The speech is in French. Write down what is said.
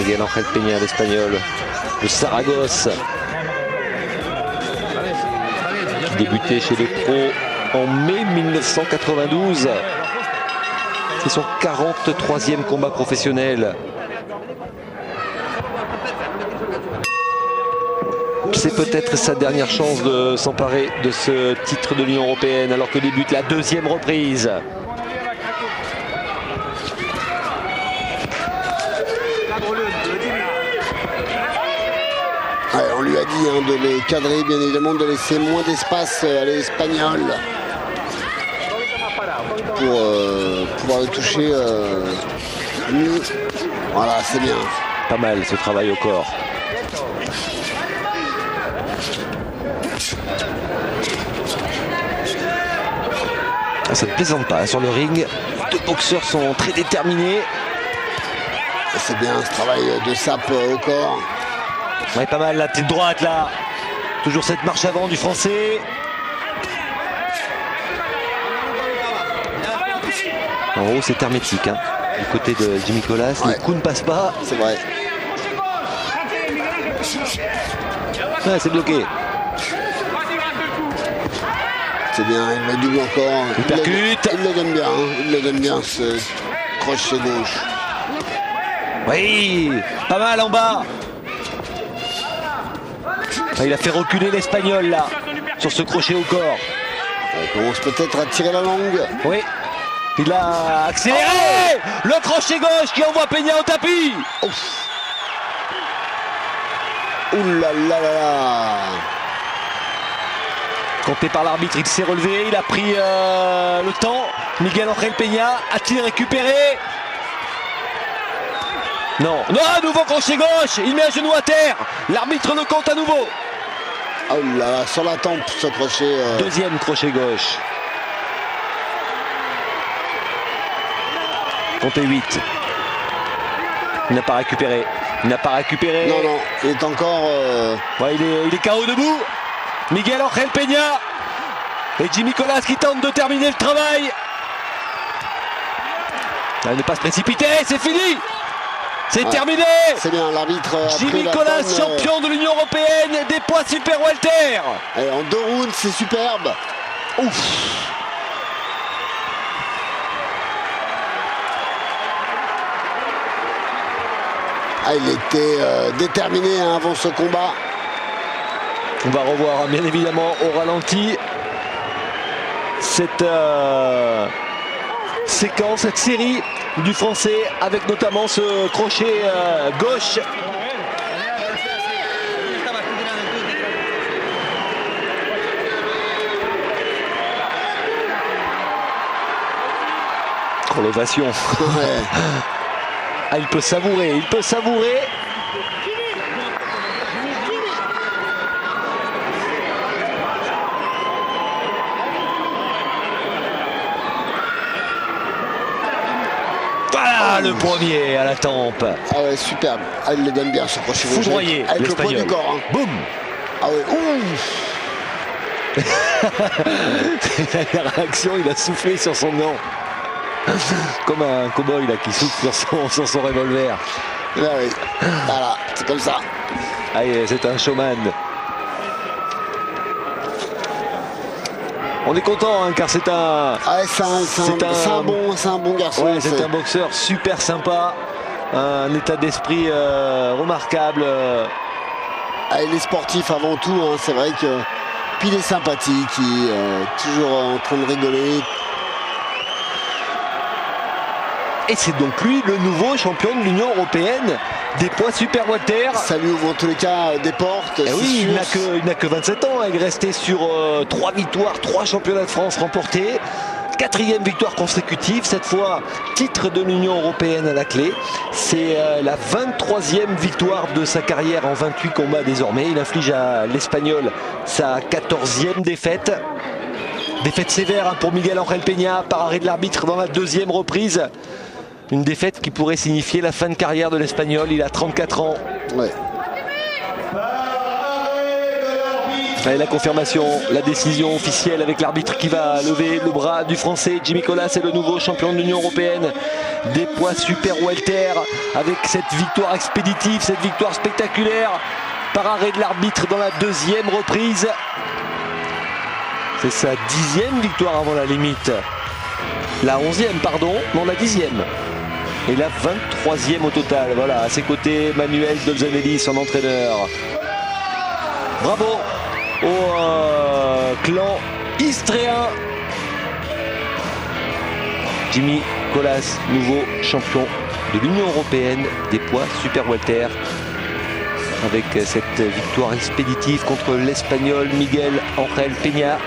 Miguel Ángel Peña, l'Espagnol de Saragosse, qui débutait chez les pros en mai 1992. C'est son 43e combat professionnel. C'est peut-être sa dernière chance de s'emparer de ce titre de l'Union européenne alors que débute la deuxième reprise. Ouais, on lui a dit de les cadrer, bien évidemment, de laisser moins d'espace à l'Espagnol pour pouvoir le toucher mieux. Voilà, c'est bien. Pas mal ce travail au corps. Ça ne plaisante pas sur le ring. Deux boxeurs sont très déterminés. C'est bien ce travail de sape au corps. Ouais, pas mal la tête droite là. Toujours cette marche avant du Français. En haut c'est hermétique hein. Du côté de Jimmy Colas, ouais. Les coups ne passent pas. C'est vrai. Ouais, c'est bloqué. C'est bien, il le double encore. Il percute. Il le donne bien, hein. Il le donne bien ce crochet gauche. Oui, pas mal en bas. Il a fait reculer l'Espagnol là, sur ce crochet au corps. Il commence peut-être à tirer la langue. Oui, il a accéléré. Le crochet gauche qui envoie Peña au tapis. Ouf. Ouh là là là là. Compté par l'arbitre, il s'est relevé, il a pris le temps. Miguel Ángel Peña a-t-il récupéré? Non, non, nouveau crochet gauche, il met un genou à terre. L'arbitre le compte à nouveau. Oh là là, sur la tempe ce crochet. Deuxième crochet gauche. Comptez 8. Il n'a pas récupéré. Il n'a pas récupéré. Non, non, il est encore... Ouais, il est KO debout. Miguel Ángel Peña et Jimmy Colas qui tente de terminer le travail. Il ne pas se précipiter, c'est fini. C'est terminé. C'est bien, l'arbitre. Jimmy Colas, champion de l'Union européenne des poids super welter. Et en 2 rounds, c'est superbe. Ouf. Ah, il était déterminé avant ce combat. On va revoir bien évidemment au ralenti cette séquence, cette série du Français avec notamment ce crochet gauche. Oh, l'ovation. Ouais. Ah, il peut savourer, il peut savourer. Voilà le premier à la tempe. Ah ouais, superbe. Ah, il le donne bien ce crochet gauche. Foudroyé, avec le poids du corps. Hein. Boum. Ah ouais, La réaction, il a soufflé sur son gant. Comme un cow-boy là qui souffle sur son revolver. Là, oui. Voilà, c'est comme ça. Allez, c'est un showman. On est content hein, car c'est un. Ah, c'est un bon garçon. Ouais, c'est un boxeur super sympa, un état d'esprit remarquable. Ah, il est sportif avant tout. Hein, c'est vrai que puis il est sympathique, il est toujours en train de rigoler. Et c'est donc lui le nouveau champion de l'Union européenne des poids super welter. Ça lui ouvre en tous les cas des portes. Et oui, il n'a que 27 ans. Il est resté sur 3 victoires, 3 championnats de France remportés. 4e victoire consécutive, cette fois titre de l'Union européenne à la clé. C'est la 23e victoire de sa carrière en 28 combats désormais. Il inflige à l'Espagnol sa 14e défaite. Défaite sévère hein, pour Miguel Ángel Peña par arrêt de l'arbitre dans la 2e reprise. Une défaite qui pourrait signifier la fin de carrière de l'Espagnol. Il a 34 ans. Ouais. Allez, la confirmation, la décision officielle avec l'arbitre qui va lever le bras du français. Jimmy Colas est le nouveau champion de l'Union européenne des poids super welter, avec cette victoire expéditive, cette victoire spectaculaire par arrêt de l'arbitre dans la deuxième reprise. C'est sa 10e victoire avant la limite. La 11e, pardon, non, la 10e. Et la 23e au total. Voilà, à ses côtés, Manuel Dolzanelli, son entraîneur. Bravo au clan istréen. Jimmy Colas, nouveau champion de l'Union européenne des poids super welter, avec cette victoire expéditive contre l'Espagnol Miguel Ángel Peña.